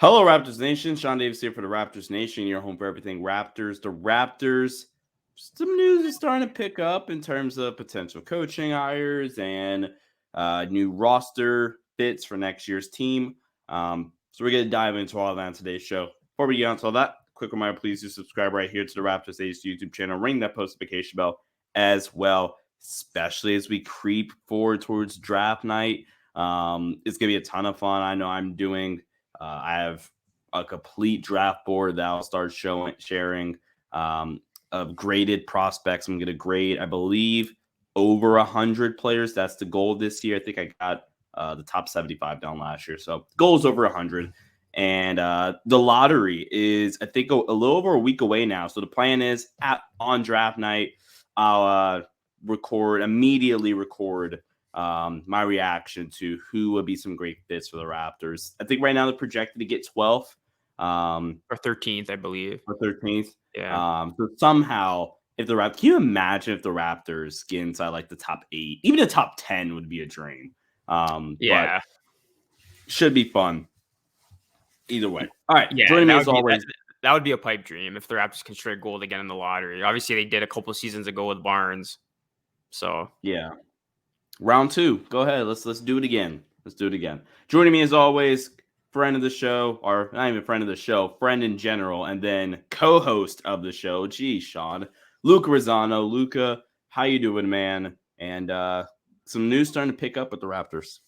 Hello, Raptors Nation. Sean Davis here for the Raptors Nation, your home for everything Raptors. The Raptors, some news is starting to pick up in terms of potential coaching hires and new roster fits for next year's team. So we're going to dive into all of that in today's show. Before we get on to all that, quick reminder, please do subscribe right here to the Raptors Ace YouTube channel. Ring that post notification bell as well, especially as we creep forward towards draft night. It's going to be a ton of fun. I know I'm doing... I have a complete draft board that I'll start sharing of graded prospects. I'm going to grade, I believe, over 100 players. That's the goal this year. I think I got the top 75 down last year. So goal is over 100. And the lottery is, I think, a little over a week away now. So the plan is on draft night, I'll immediately record my reaction to who would be some great fits for the Raptors. I think right now they're projected to get 12th. Or 13th, I believe. Or 13th. Yeah. So somehow, if the Raptors, can you imagine if the Raptors get inside like the top 8? Even the top 10 would be a dream. Yeah. But should be fun. Either way. All right. Yeah, Joining me as always. That would be a pipe dream if the Raptors can strike gold again in the lottery. Obviously, they did a couple seasons ago with Barnes. So yeah. Round 2. Go ahead. Let's do it again. Joining me as always, friend of the show, or not even friend of the show, friend in general, and then co-host of the show. Geez, Sean. Luca Rosano. Luca, how you doing, man? And some news starting to pick up with the Raptors.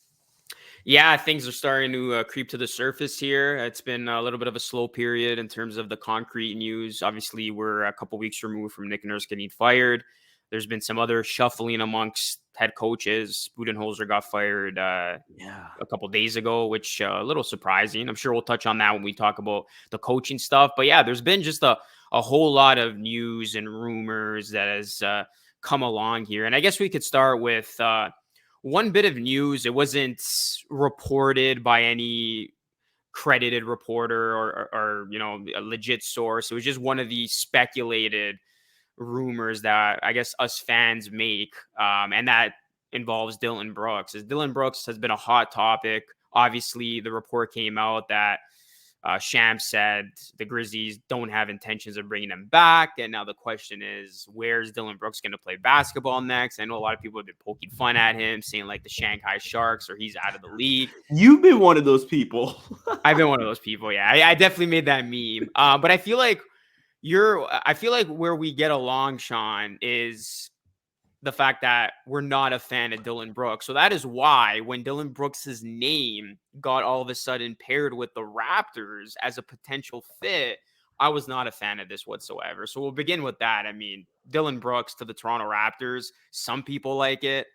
Yeah, things are starting to creep to the surface here. It's been a little bit of a slow period in terms of the concrete news. Obviously, we're a couple weeks removed from Nick Nurse getting fired. There's been some other shuffling amongst head coaches. Budenholzer got fired a couple days ago, which a little surprising. I'm sure we'll touch on that when we talk about the coaching stuff. But yeah, there's been just a whole lot of news and rumors that has come along here. And I guess we could start with one bit of news. It wasn't reported by any credited reporter or a legit source. It was just one of the speculated rumors that I guess us fans make, and that involves Dillon Brooks. As Dillon Brooks has been a hot topic. Obviously, the report came out that Shams said the Grizzlies don't have intentions of bringing him back, and now the question is, where's Dillon Brooks going to play basketball next? I know a lot of people have been poking fun at him, saying like the Shanghai Sharks or he's out of the league. You've been one of those people. I've been one of those people. Yeah, I definitely made that meme. But I feel like where we get along, Sean, is the fact that we're not a fan of Dillon Brooks. So that is why when Dillon Brooks' name got all of a sudden paired with the Raptors as a potential fit, I was not a fan of this whatsoever. So we'll begin with that. I mean, Dillon Brooks to the Toronto Raptors, some people like it.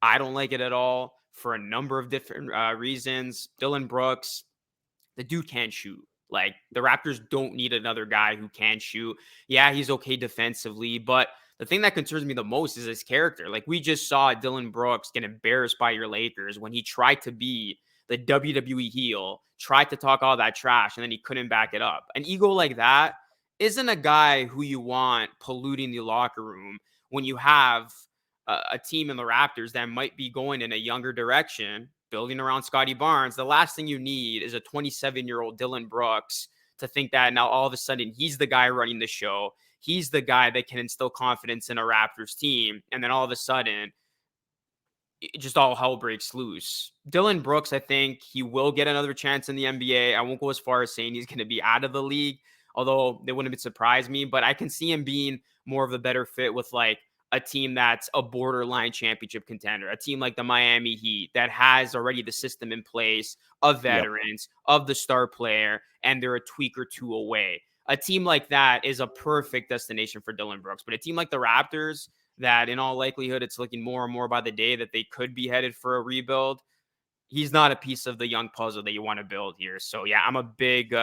I don't like it at all for a number of different reasons. Dillon Brooks, the dude can't shoot. Like, the Raptors don't need another guy who can shoot. Yeah, he's okay defensively, but the thing that concerns me the most is his character. Like, we just saw Dillon Brooks get embarrassed by your Lakers when he tried to be the WWE heel, tried to talk all that trash, and then he couldn't back it up. An ego like that isn't a guy who you want polluting the locker room when you have a team in the Raptors that might be going in a younger direction, building around Scotty Barnes. The last thing you need is a 27-year-old Dillon Brooks to think that now all of a sudden he's the guy running the show. He's the guy that can instill confidence in a Raptors team. And then all of a sudden, just all hell breaks loose. Dillon Brooks, I think he will get another chance in the NBA. I won't go as far as saying he's going to be out of the league, although they wouldn't surprise me. But I can see him being more of a better fit with like a team that's a borderline championship contender, a team like the Miami Heat that has already the system in place of veterans, of the star player, and they're a tweak or two away. A team like that is a perfect destination for Dillon Brooks. But a team like the Raptors, that in all likelihood, it's looking more and more by the day that they could be headed for a rebuild, he's not a piece of the young puzzle that you want to build here. So, yeah, I'm a big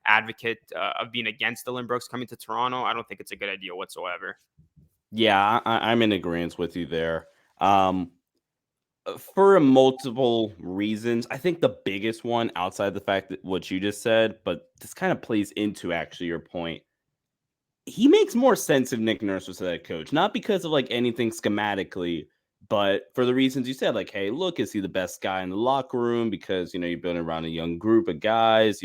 advocate of being against Dillon Brooks coming to Toronto. I don't think it's a good idea whatsoever. Yeah, I'm in agreement with you there. For multiple reasons. I think the biggest one, outside the fact that what you just said, but this kind of plays into actually your point. He makes more sense if Nick Nurse was the head coach, not because of like anything schematically, but for the reasons you said, like, hey, look, is he the best guy in the locker room? Because, you're building around a young group of guys,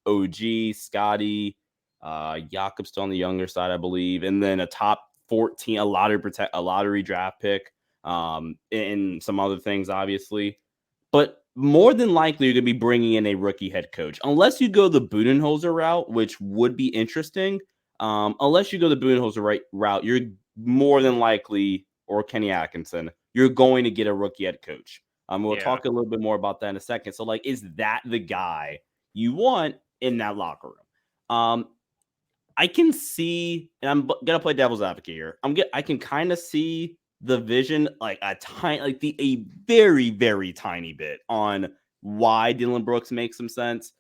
OG, Scotty, Jakob's still on the younger side, I believe, and then a top 14, a lottery draft pick, and some other things, obviously. But more than likely, you're going to be bringing in a rookie head coach, unless you go the Budenholzer route, which would be interesting. Unless you go the Budenholzer route, you're more than likely, or Kenny Atkinson, you're going to get a rookie head coach. We'll talk a little bit more about that in a second. So, like, is that the guy you want in that locker room? I can see, and I'm gonna play devil's advocate here. I can kind of see the vision, like a very, very tiny bit on why Dillon Brooks makes some sense.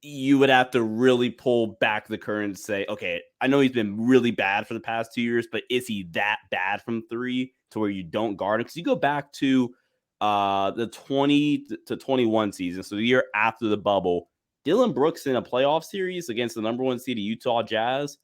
You would have to really pull back the curtain and say, okay, I know he's been really bad for the past 2 years, but is he that bad from three to where you don't guard him? Because you go back to the 20 to 21 season, so the year after the bubble, Dillon Brooks in a playoff series against the number one seed Utah Jazz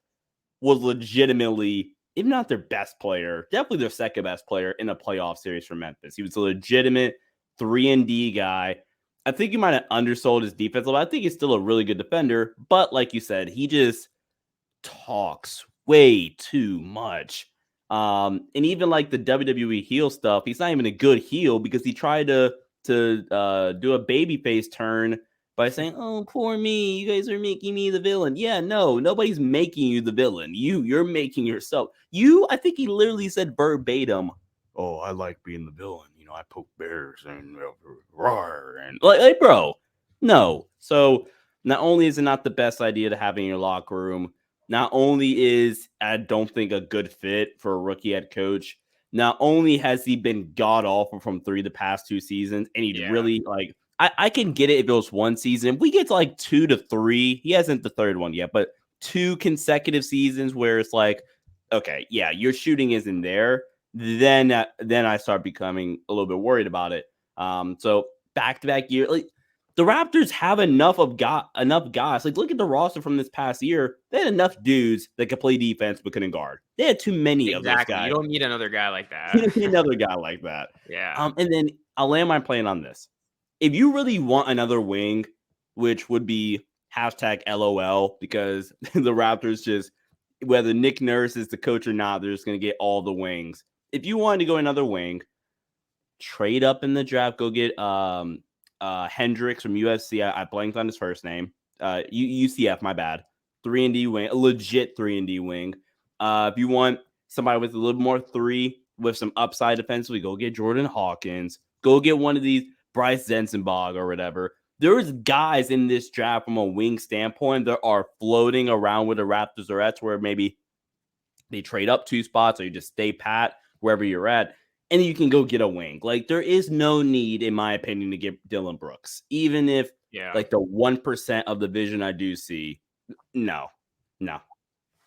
was legitimately, if not their best player, definitely their second best player in a playoff series for Memphis. He was a legitimate 3-and-D guy. I think you might have undersold his defense, but I think he's still a really good defender. But like you said, he just talks way too much. And even like the WWE heel stuff, he's not even a good heel because he tried to do a babyface turn by saying, "Oh, poor me, you guys are making me the villain." Yeah, no, nobody's making you the villain. You're making yourself. I think he literally said verbatim, "Oh, I like being the villain. I poke bears and roar and like, bro, no." So not only is it not the best idea to have in your locker room, not only is I don't think a good fit for a rookie head coach. Not only has he been god awful from three the past 2 seasons, and he'd really like. I can get it if it was one season. If we get to like 2 to 3, he hasn't the third one yet, but 2 consecutive seasons where it's like, okay, yeah, your shooting isn't there. Then I start becoming a little bit worried about it. So back-to-back year, like the Raptors have enough guys. Like look at the roster from this past year. They had enough dudes that could play defense but couldn't guard. They had too many of those guys. You don't need another guy like that. You don't need another guy like that. Yeah. And then I'll land my plane on this. If you really want another wing, which would be hashtag LOL, because the Raptors just, whether Nick Nurse is the coach or not, they're just going to get all the wings. If you wanted to go another wing, trade up in the draft, go get Hendricks from USC. I blanked on his first name. UCF, my bad. 3-and-D wing, a legit 3-and-D wing. If you want somebody with a little more three with some upside defensively, go get Jordan Hawkins. Go get one of these Bryce Zensenbog or whatever. There's guys in this draft from a wing standpoint that are floating around with the Raptors or at where maybe they trade up 2 spots or you just stay pat wherever you're at, and you can go get a wing. Like there is no need, in my opinion, to get Dillon Brooks, even if like the 1% of the vision I do see. No.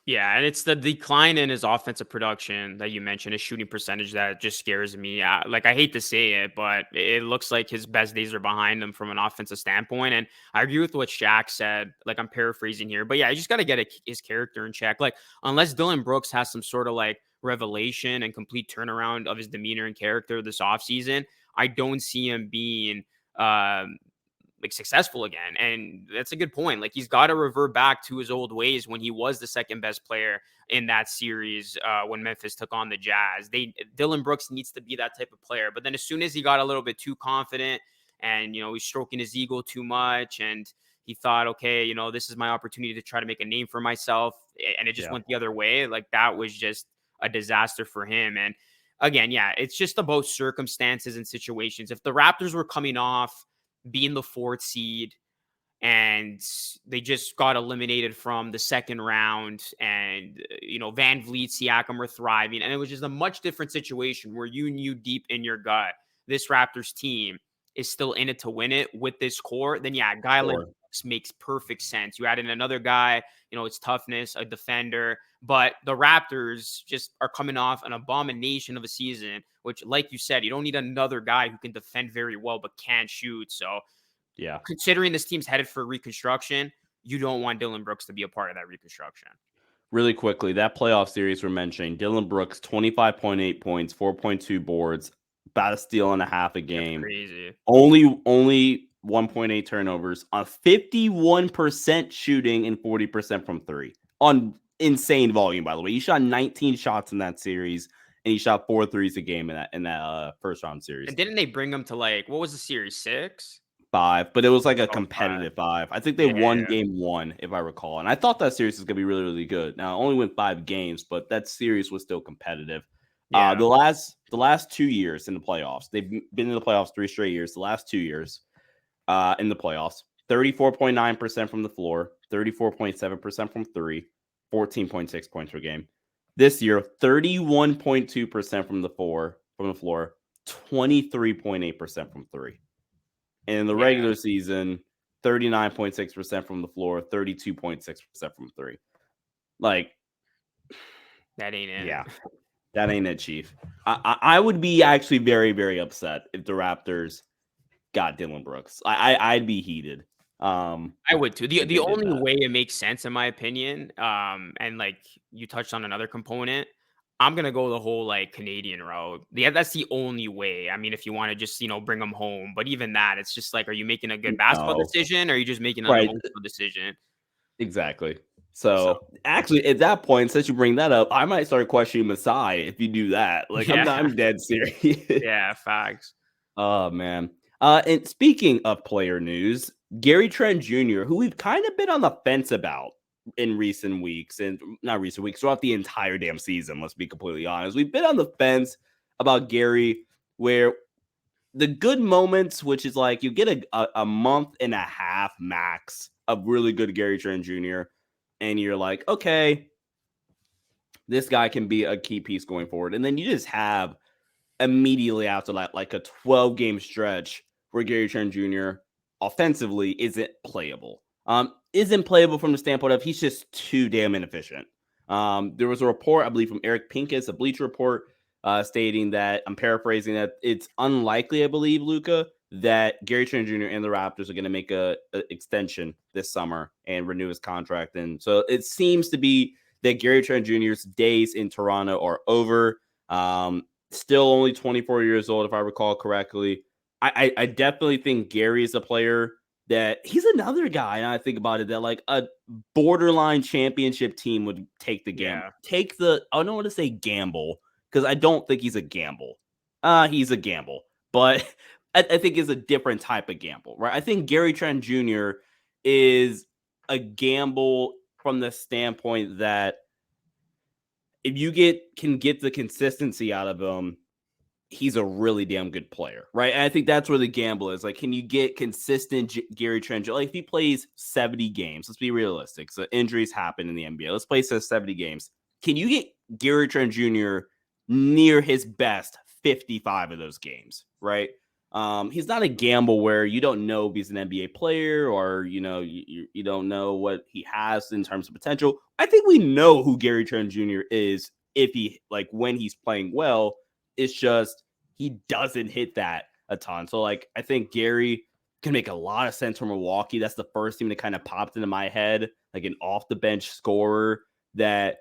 Yeah, and it's the decline in his offensive production that you mentioned, his shooting percentage that just scares me. Like I hate to say it, but it looks like his best days are behind him from an offensive standpoint. And I agree with what Shaq said. Like I'm paraphrasing here, but yeah, you just got to get his character in check. Like unless Dillon Brooks has some sort of like revelation and complete turnaround of his demeanor and character this offseason, I don't see him being like successful again. And that's a good point. Like he's got to revert back to his old ways when he was the second best player in that series when Memphis took on the Jazz. Dillon Brooks needs to be that type of player. But then as soon as he got a little bit too confident and, he's stroking his ego too much and he thought, okay, this is my opportunity to try to make a name for myself. And it just went the other way. Like that was just a disaster for him. And again, yeah, it's just about circumstances and situations. If the Raptors were coming off being the 4th seed and they just got eliminated from the second round and, Van Vliet, Siakam were thriving. And it was just a much different situation where you knew deep in your gut, this Raptors team is still in it to win it with this core. Then yeah, a guy like this makes perfect sense. You add in another guy, it's toughness, a defender, but the Raptors just are coming off an abomination of a season, which, like you said, you don't need another guy who can defend very well but can't shoot. So, yeah, considering this team's headed for reconstruction, you don't want Dillon Brooks to be a part of that reconstruction. Really quickly, that playoff series we're mentioning, Dillon Brooks, 25.8 points, 4.2 boards, about a steal and a half a game. That's crazy. Only 1.8 turnovers on 51% shooting and 40% from three on insane volume, by the way. He shot 19 shots in that series, and he shot 4 threes a game in that first round series. And didn't they bring him to like, what was the series, 6? 5, but it was like a 5. competitive 5. I think they Yeah. won game 1, if I recall. And I thought that series was going to be really, really good. Now, it only went 5 games, but that series was still competitive. Yeah. The last 2 years in the playoffs, they've been in the playoffs 3 straight years. The last 2 years in the playoffs, 34.9% from the floor, 34.7% from three, 14.6 points per game. This year, 31.2% from the floor, 23.8% from three. And in the regular season, 39.6% from the floor, 32.6% from three. Like, that ain't it. Yeah, that ain't it, Chief. I would be actually very, very upset if the Raptors got Dillon Brooks. I'd be heated. I would too. if The they did only that. way it makes sense, in my opinion, and like you touched on another component, I'm gonna go the whole like Canadian route. Yeah, that's the only way. I mean, if you want to just bring them home, but even that, it's just like, are you making a good basketball No. decision, or are you just making an Right. emotional decision? Exactly. So actually, at that point, since you bring that up, I might start questioning Masai if you do that. Like, Yeah. I'm dead serious. Yeah, facts. Oh man. And speaking of player news, Gary Trent Jr., who we've kind of been on the fence about in recent weeks, and not recent weeks, throughout the entire damn season, let's be completely honest. We've been on the fence about Gary, where the good moments, which is like you get a month and a half max of really good Gary Trent Jr., and you're like, okay, this guy can be a key piece going forward. And then you just have immediately after that, like a 12-game stretch where Gary Trent Jr. offensively isn't playable. Isn't playable from the standpoint of he's just too damn inefficient. There was a report, I believe, from Eric Pincus, a Bleacher Report, stating that, I'm paraphrasing, that it's unlikely, I believe, Luca, that Gary Trent Jr. and the Raptors are going to make a extension this summer and renew his contract. And so it seems to be that Gary Trent Jr.'s days in Toronto are over. Still only 24 years old, if I recall correctly. I definitely think Gary is a player that he's another guy, and I think about it, that like a borderline championship team would take the gamble. I don't want to say gamble, because I don't think he's a gamble. He's a gamble, but I think it's a different type of gamble, right? I think Gary Trent Jr. is a gamble from the standpoint that if you can get the consistency out of him, he's a really damn good player, right? And I think that's where the gamble is. Like, can you get consistent Gary Trent? Like, if he plays 70 games, let's be realistic. So injuries happen in the NBA. Let's play 70 games. Can you get Gary Trent Jr. near his best 55 of those games, right? He's not a gamble where you don't know if he's an NBA player, or you don't know what he has in terms of potential. I think we know who Gary Trent Jr. is when he's playing well. It's just he doesn't hit that a ton. So like, I think Gary can make a lot of sense for Milwaukee. That's the first team that kind of popped into my head, like an off the bench scorer that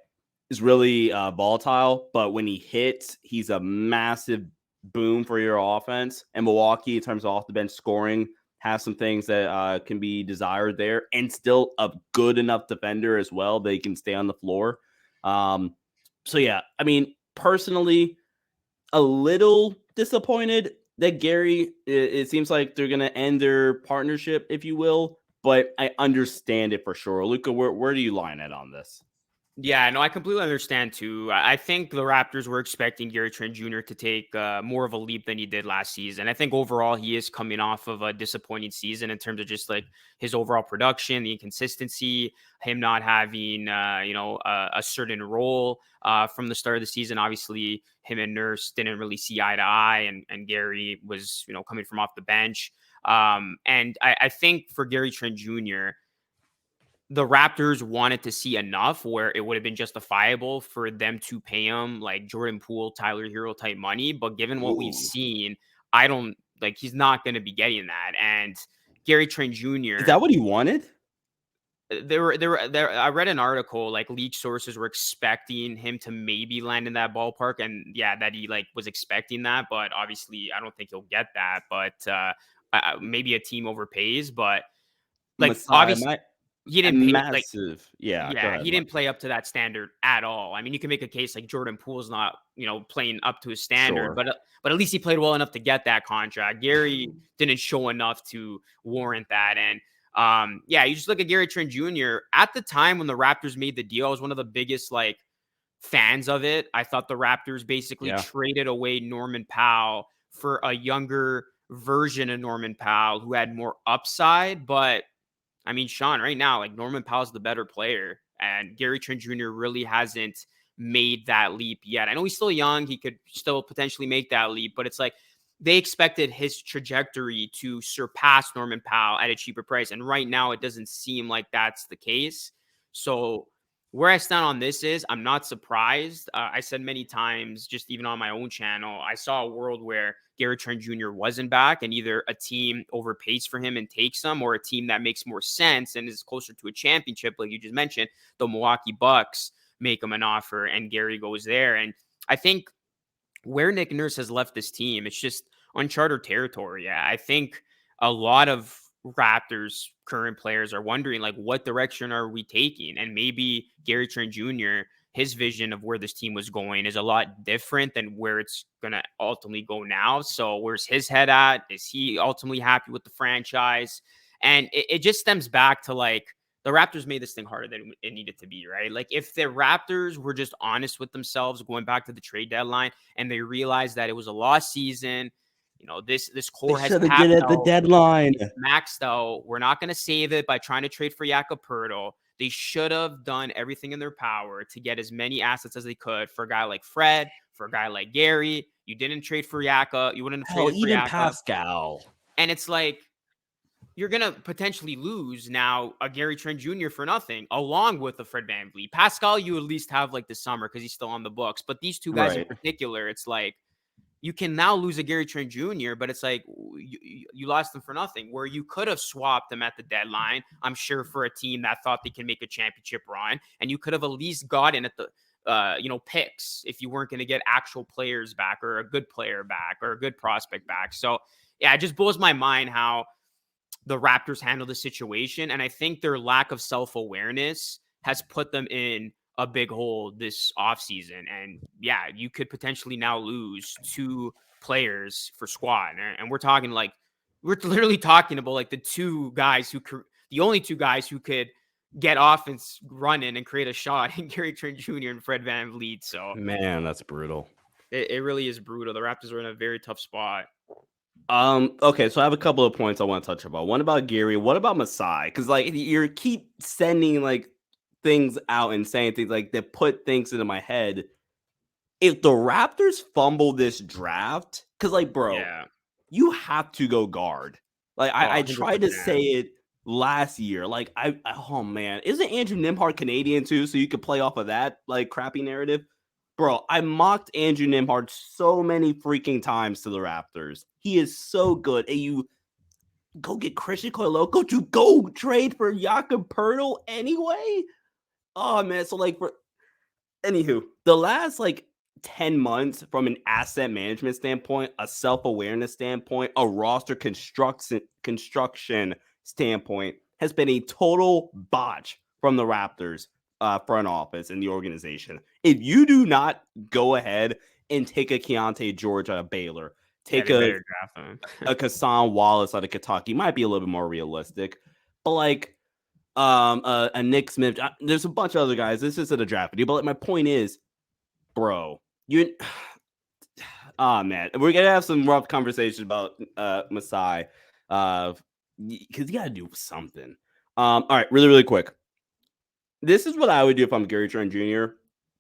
is really volatile, but when he hits, he's a massive boom for your offense. And Milwaukee, in terms of off the bench scoring, has some things that can be desired there, and still a good enough defender as well. They can stay on the floor. So yeah, I mean, personally, a little disappointed that Gary, it seems like they're going to end their partnership, if you will, but I understand it for sure. Luca, where do you line it on this? Yeah, no, I completely understand too. I think the Raptors were expecting Gary Trent Jr. to take more of a leap than he did last season. I think overall he is coming off of a disappointing season in terms of just like his overall production, the inconsistency, him not having a certain role from the start of the season. Obviously, him and Nurse didn't really see eye to eye, and Gary was coming from off the bench. And I think for Gary Trent Jr., the Raptors wanted to see enough where it would have been justifiable for them to pay him like Jordan Poole, Tyler Hero type money. But given what we've seen, I don't like, he's not going to be getting that. And Gary Trent Jr. Is that what he wanted? I read an article, like leak sources were expecting him to maybe land in that ballpark, and yeah, that he like was expecting that, but obviously I don't think he'll get that. But maybe a team overpays, but like Masai, obviously he a didn't pay like massive. Yeah, go yeah, ahead. he didn't play up to that standard at all. I mean, you can make a case like Jordan Poole's not, playing up to his standard, Sure. but at least he played well enough to get that contract. Gary didn't show enough to warrant that. And yeah, you just look at Gary Trent Jr. At the time when the Raptors made the deal, I was one of the biggest like fans of it. I thought the Raptors basically Yeah. traded away Norman Powell for a younger version of Norman Powell who had more upside, but I mean, Sean, right now, like Norman Powell's the better player, and Gary Trent Jr. really hasn't made that leap yet. I know he's still young; he could still potentially make that leap, but it's like they expected his trajectory to surpass Norman Powell at a cheaper price, and right now it doesn't seem like that's the case. So where I stand on this is I'm not surprised. I said many times, just even on my own channel, I saw a world where Gary Trent Jr. wasn't back and either a team overpays for him and takes him, or a team that makes more sense and is closer to a championship, like you just mentioned, the Milwaukee Bucks make him an offer and Gary goes there. And I think where Nick Nurse has left this team, it's just uncharted territory. Yeah, I think a lot of Raptors current players are wondering like what direction are we taking? And maybe Gary Trent Jr., his vision of where this team was going is a lot different than where it's going to ultimately go now. So where's his head at? Is he ultimately happy with the franchise? And it just stems back to like the Raptors made this thing harder than it needed to be, right? Like if the Raptors were just honest with themselves going back to the trade deadline and they realized that it was a lost season, this core They has should have tapped did it at the out, deadline. it's maxed out. We're not going to save it by trying to trade for Jakob Poeltl. They should have done everything in their power to get as many assets as they could for a guy like Fred, for a guy like Gary. You didn't trade for Jakob. You wouldn't have Hell, traded for even Jakob. Pascal. And it's like, you're going to potentially lose now a Gary Trent Jr. for nothing, along with a Fred VanVleet. Pascal, you at least have like the summer because he's still on the books. But these two guys in Right. particular, it's like, you can now lose a Gary Trent Jr., but it's like you lost them for nothing, where you could have swapped them at the deadline, I'm sure, for a team that thought they can make a championship run. And you could have at least gotten at the, picks if you weren't going to get actual players back or a good player back or a good prospect back. So, yeah, it just blows my mind how the Raptors handle the situation. And I think their lack of self-awareness has put them in a big hole this offseason. And yeah, you could potentially now lose 2 players for squad. And we're literally talking about like the only 2 guys who could get offense running and create a shot in Gary Trent Jr. and Fred VanVleet. So Man, that's brutal. it really is brutal. The Raptors are in a very tough spot. Okay, so I have a couple of points I want to touch about. One about Gary, what about Masai? Because like you keep sending like things out and saying things like that put things into my head. If the Raptors fumble this draft, because like, bro, Yeah. you have to go guard. Like I tried to 100%. say it last year. Like oh man, isn't Andrew Nembhard Canadian too? So you could play off of that like crappy narrative. Bro, I mocked Andrew Nembhard so many freaking times to the Raptors. He is so good. And you go get Christian Coloco to go trade for Jakob Poeltl anyway? Oh, man. So, like, anywho, the last, like, 10 months from an asset management standpoint, a self-awareness standpoint, a roster construction standpoint has been a total botch from the Raptors front office and the organization. If you do not go ahead and take a Keontae George out of Baylor, take a Kassan Wallace out of Kentucky, might be a little bit more realistic, but like a Nick Smith, there's a bunch of other guys. This isn't a draft video, but like, my point is, bro, you man, we're gonna have some rough conversations about Masai because you gotta do something. All right, really, really quick. This is what I would do if I'm Gary Trent Jr.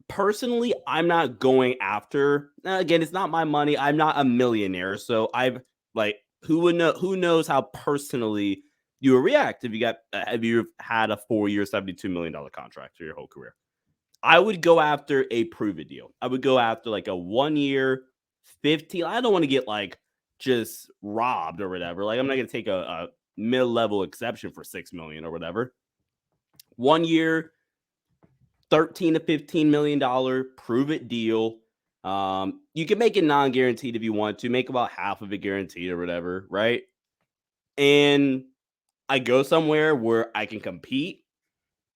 Personally, I'm not going after. Again, it's not my money. I'm not a millionaire, so I've like who knows how personally you would react if you've had a 4-year, $72 million contract for your whole career. I would go after a prove it deal. I would go after like a 1-year, 15. I don't want to get like just robbed or whatever. Like I'm not gonna take a mid-level exception for $6 million or whatever. 1 year, $13 to $15 million prove it deal. You can make it non-guaranteed if you want to, make about half of it guaranteed or whatever, right? and I go somewhere where I can compete.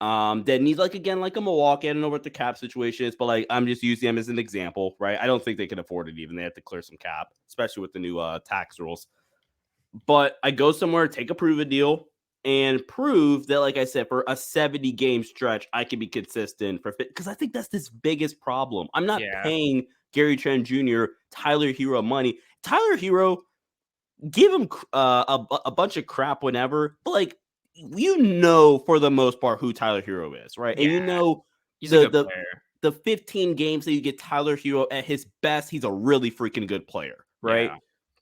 That needs like a Milwaukee. I don't know what the cap situation is, but like I'm just using them as an example, right? I don't think they can afford it even. They have to clear some cap, especially with the new tax rules. But I go somewhere, take a prove a deal, and prove that, like I said, for a 70 game stretch, I can be consistent for because I think that's this biggest problem. I'm not Yeah. paying Gary Trent Jr. Tyler Hero money. Tyler Hero, give him a bunch of crap whenever, but like for the most part who Tyler Hero is, right? And Yeah. He's a the good the player. the 15 games that you get Tyler Hero at his best, he's a really freaking good player, right? Yeah.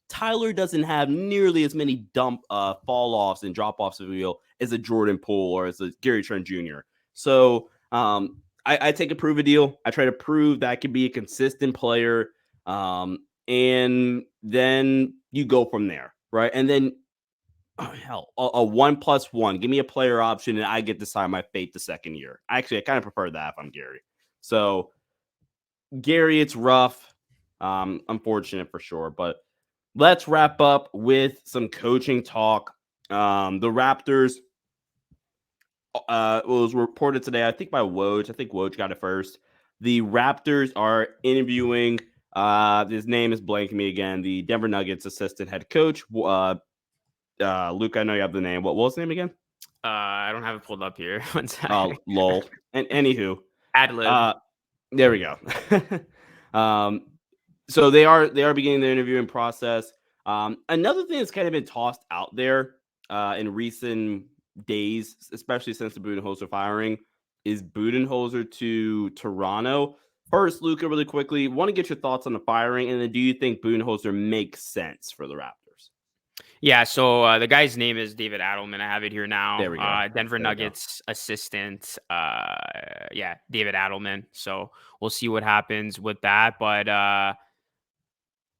Tyler doesn't have nearly as many fall offs and drop offs, if you will, as a Jordan Poole or as a Gary Trent Jr. So I take a prove a deal. I try to prove that I can be a consistent player. And then you go from there, right? And then hell, a 1+1. Give me a player option, and I get to sign my fate the second year. Actually, I kind of prefer that if I'm Gary. So Gary, it's rough. Unfortunate for sure, but let's wrap up with some coaching talk. The Raptors, was reported today, I think by Woj. I think Woj got it first. The Raptors are interviewing, his name is blanking me again, the Denver Nuggets assistant head coach. Luke, I know you have the name. What was his name again? I don't have it pulled up here. One sec. Lol. And anywho, Ad lib. there we go. So they are beginning the interviewing process. Another thing that's kind of been tossed out there in recent days, especially since the Budenholzer firing, is Budenholzer to Toronto. First, Luca, really quickly, want to get your thoughts on the firing, and then do you think Budenholzer makes sense for the Raptors? Yeah, so the guy's name is David Adelman. I have it here now. There we go. Denver Nuggets assistant. Yeah, David Adelman. So we'll see what happens with that. But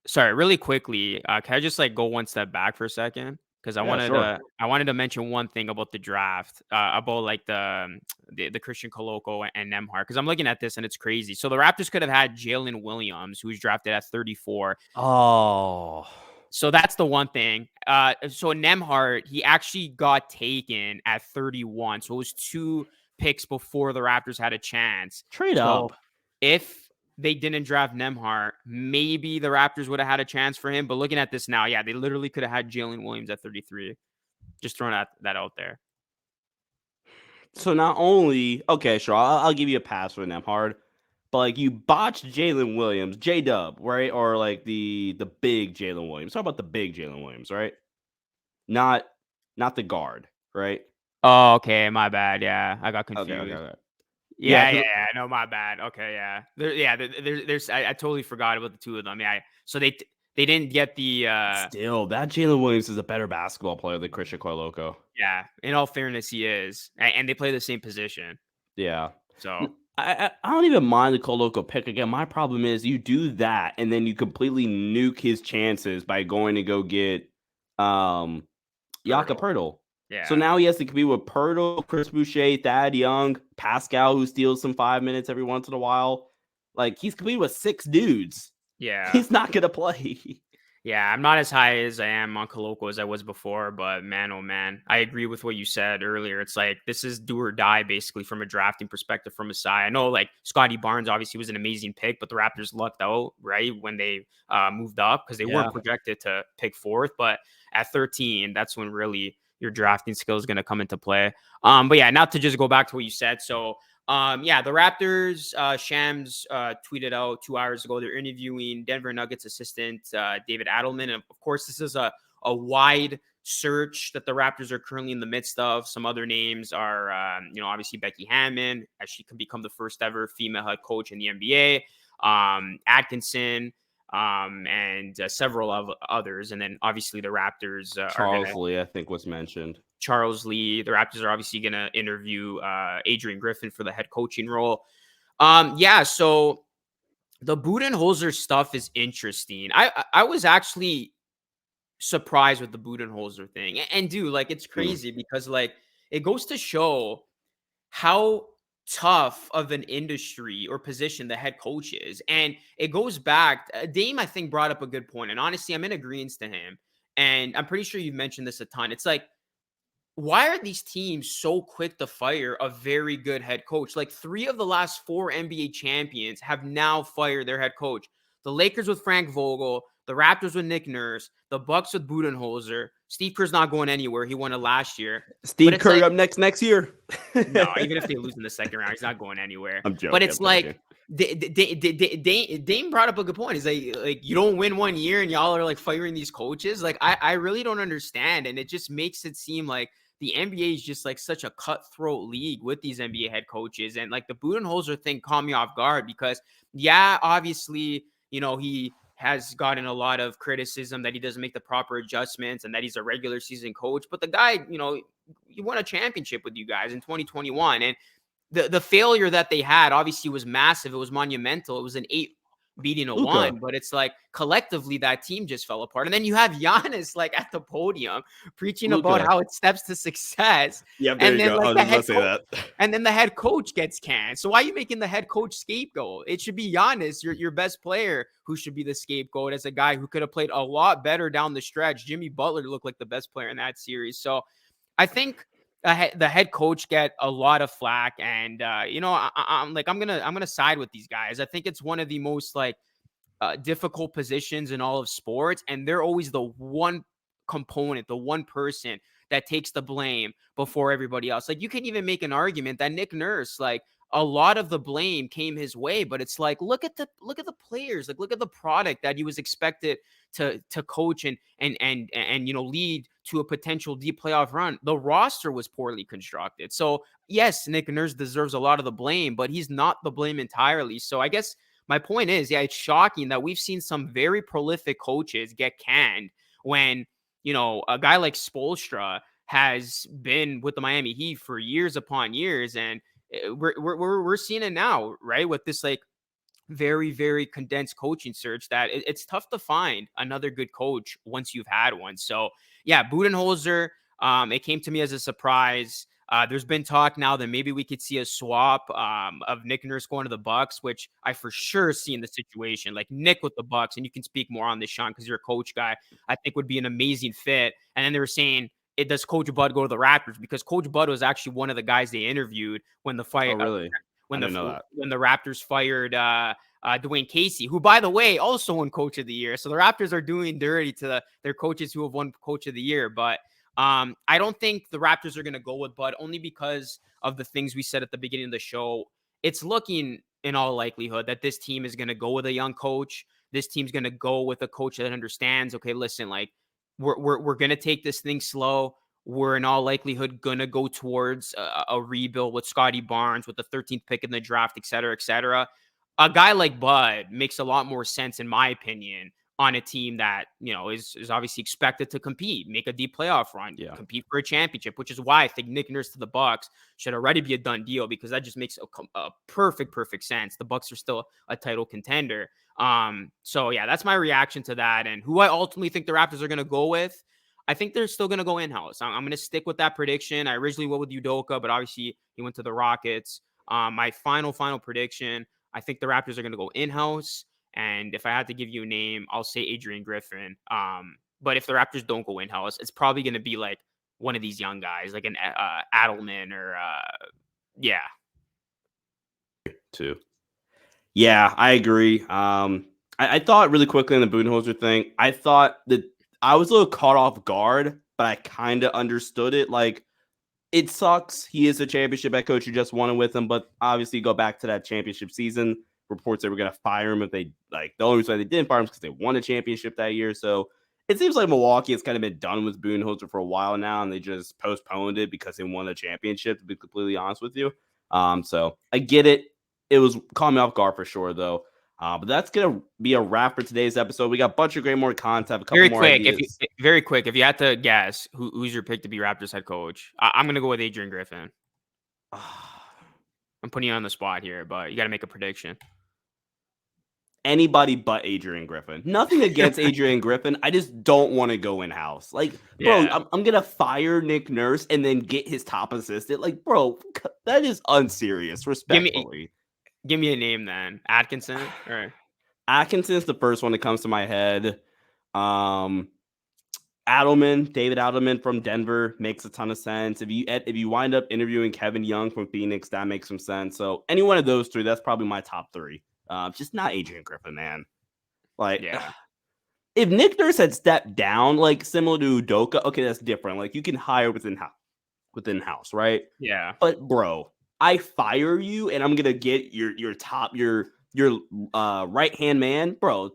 sorry, really quickly, can I just like go one step back for a second? Because Yeah, sure. I wanted to mention one thing about the draft, about like the Christian Koloko and Nemhart. Because I'm looking at this and it's crazy. So the Raptors could have had Jalen Williams, who was drafted at 34. Oh, So that's the one thing. So Nemhart, he actually got taken at 31. So it was 2 picks before the Raptors had a chance. trade So up. if they didn't draft Nemhart, maybe the Raptors would have had a chance for him. But looking at this now, yeah, they literally could have had Jalen Williams at 33. Just throwing that out there. So not only, okay, sure, I'll give you a pass for Nemhard, but like you botched Jalen Williams, J Dub, right? Or like the big Jalen Williams. Talk about the big Jalen Williams, right? Not the guard, right? Oh, okay. My bad. Yeah, I got Okay, confused. okay. Yeah, Yeah. No, my bad. Okay, yeah. There's I totally forgot about the two of them. Yeah. So they didn't get the still that Jalen Williams is a better basketball player than Christian Loco. yeah. In all fairness, he is, and they play the same position. Yeah. So I don't even mind the Koloko pick again. My problem is you do that and then you completely nuke his chances by going to go get Jakob Poeltl. yeah. So now he has to compete with Poeltl, Chris Boucher, Thad Young, Pascal, who steals some 5 minutes every once in a while. Like he's competing with 6 dudes. Yeah. He's not gonna play. Yeah, I'm not as high as I am on Koloko as I was before, but man, oh man, I agree with what you said earlier. It's like this is do or die basically from a drafting perspective from Masai. I know like Scotty Barnes obviously was an amazing pick, but the Raptors lucked out, right, when they moved up because they weren't projected to pick 4th. But at 13, that's when really your drafting skill is going to come into play. But yeah, not to just go back to what you said. So yeah, the Raptors, Shams tweeted out 2 hours ago. They're interviewing Denver Nuggets assistant David Adelman. And of course, this is a wide search that the Raptors are currently in the midst of. Some other names are, obviously Becky Hammond, as she can become the first ever female head coach in the NBA. Atkinson, and several of others. And then obviously the Raptors Charles Lee, I think, was mentioned. Charles Lee. The Raptors are obviously going to interview Adrian Griffin for the head coaching role. Yeah, so the Budenholzer stuff is interesting. I was actually surprised with the Budenholzer thing. And dude, like it's crazy because like it goes to show how tough of an industry or position the head coach is. And it goes back, Dame, I think, brought up a good point. And honestly, I'm in agreement to him. And I'm pretty sure you've mentioned this a ton. It's like, why are these teams so quick to fire a very good head coach? Like 3 of the last 4 NBA champions have now fired their head coach. The Lakers with Frank Vogel, the Raptors with Nick Nurse, the Bucks with Budenholzer. Steve Kerr's not going anywhere. He won it last year. Steve Kerr up next year. No, even if they lose in the second round, he's not going anywhere. I'm joking. But it's like Dame brought up a good point. He's like you don't win one year and y'all are like firing these coaches. Like I really don't understand, and it just makes it seem like the NBA is just like such a cutthroat league with these NBA head coaches. And like the Budenholzer thing caught me off guard because, yeah, obviously, he has gotten a lot of criticism that he doesn't make the proper adjustments and that he's a regular season coach. But the guy, he won a championship with you guys in 2021. And the failure that they had obviously was massive. It was monumental. It was an 8 beating a Luka. 1, but it's like collectively that team just fell apart. And then you have Giannis like at the podium preaching Luka. about how it steps to success. Yeah, there and you then, go. like, I was just about to say that. And then the head coach gets canned. So why are you making the head coach scapegoat? It should be Giannis, your best player, who should be the scapegoat as a guy who could have played a lot better down the stretch. Jimmy Butler looked like the best player in that series. So I think the head coach get a lot of flack, and I'm gonna side with these guys. I think it's one of the most like difficult positions in all of sports, and they're always the one component, the one person that takes the blame before everybody else. Like you can even make an argument that Nick Nurse, like a lot of the blame came his way, but it's like look at the players, like look at the product that he was expected to coach and lead to a potential deep playoff run. The roster was poorly constructed. So yes, Nick Nurse deserves a lot of the blame, but he's not the blame entirely. So I guess my point is, yeah, it's shocking that we've seen some very prolific coaches get canned when, a guy like Spoelstra has been with the Miami Heat for years upon years. And we're seeing it now, right? With this like very, very condensed coaching search that it's tough to find another good coach once you've had one. So yeah, Budenholzer, it came to me as a surprise. There's been talk now that maybe we could see a swap of Nick Nurse going to the Bucks, which I for sure see in the situation. Like Nick with the Bucks, and you can speak more on this, Sean, because you're a coach guy. I think would be an amazing fit. And then they were saying, does Coach Bud go to the Raptors? Because Coach Bud was actually one of the guys they interviewed when the fight. Oh, really? When the Raptors fired Dwayne Casey, who, by the way, also won Coach of the Year. So the Raptors are doing dirty to their coaches who have won Coach of the Year. But I don't think the Raptors are going to go with Bud, only because of the things we said at the beginning of the show. It's looking in all likelihood that this team is going to go with a young coach. This team's going to go with a coach that understands, okay, listen, like we're going to take this thing slow. We're in all likelihood going to go towards a rebuild with Scotty Barnes, with the 13th pick in the draft, et cetera, et cetera. A guy like Bud makes a lot more sense, in my opinion, on a team that, is obviously expected to compete, make a deep playoff run, compete for a championship, which is why I think Nick Nurse to the Bucks should already be a done deal, because that just makes a perfect sense. The Bucks are still a title contender. So yeah, that's my reaction to that. And who I ultimately think the Raptors are going to go with, I think they're still going to go in-house. I'm going to stick with that prediction. I originally went with Udoka, but obviously he went to the Rockets. My final prediction, I think the Raptors are going to go in-house. And if I had to give you a name, I'll say Adrian Griffin. But if the Raptors don't go in-house, it's probably going to be like one of these young guys, like an Adelman or yeah. Too. Yeah, I agree. I thought really quickly on the Budenholzer thing, I thought that I was a little caught off guard, but I kind of understood it. Like, it sucks. He is a championship head coach. You just won it with him, but obviously go back to that championship season. Reports they were going to fire him if they like. The only reason they didn't fire him is because they won a championship that year. So it seems like Milwaukee has kind of been done with Budenholzer for a while now, and they just postponed it because they won a championship. To be completely honest with you, so I get it. It was caught me off guard for sure, though. But that's gonna be a wrap for today's episode. We got a bunch of great more content. A couple very more quick. ideas. Very quick. If you had to guess who's your pick to be Raptors head coach, I'm gonna go with Adrian Griffin. I'm putting you on the spot here, but you got to make a prediction. Anybody but Adrian Griffin. Nothing against Adrian Griffin. I just don't want to go in-house. Like, bro, I'm going to fire Nick Nurse and then get his top assistant. Like, bro, that is unserious, respectfully. Give me a name then. Atkinson? All right. Atkinson's the first one that comes to my head. David Adelman from Denver makes a ton of sense. If you wind up interviewing Kevin Young from Phoenix, that makes some sense. So any one of those three, that's probably my top three. Just not Adrian Griffin, man. Like, Yeah. if Nick Nurse had stepped down, like similar to Udoka, okay, that's different. Like, you can hire within house, right? Yeah. But bro, I fire you, and I'm gonna get your right hand man, bro.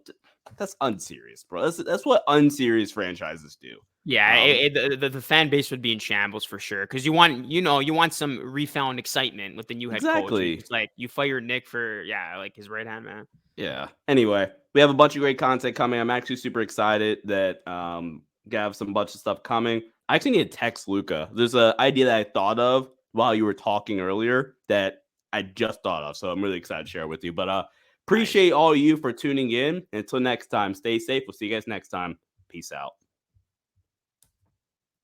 That's unserious, bro. That's what unserious franchises do. Yeah, the fan base would be in shambles for sure because you want some refound excitement with the new head coach. Exactly. It's like you fire Nick for like his right hand man. Yeah. Anyway, we have a bunch of great content coming. I'm actually super excited that have some bunch of stuff coming. I actually need to text Luca. There's an idea that I thought of while you were talking earlier that I just thought of. So I'm really excited to share it with you. But appreciate all you for tuning in. Until next time, stay safe. We'll see you guys next time. Peace out.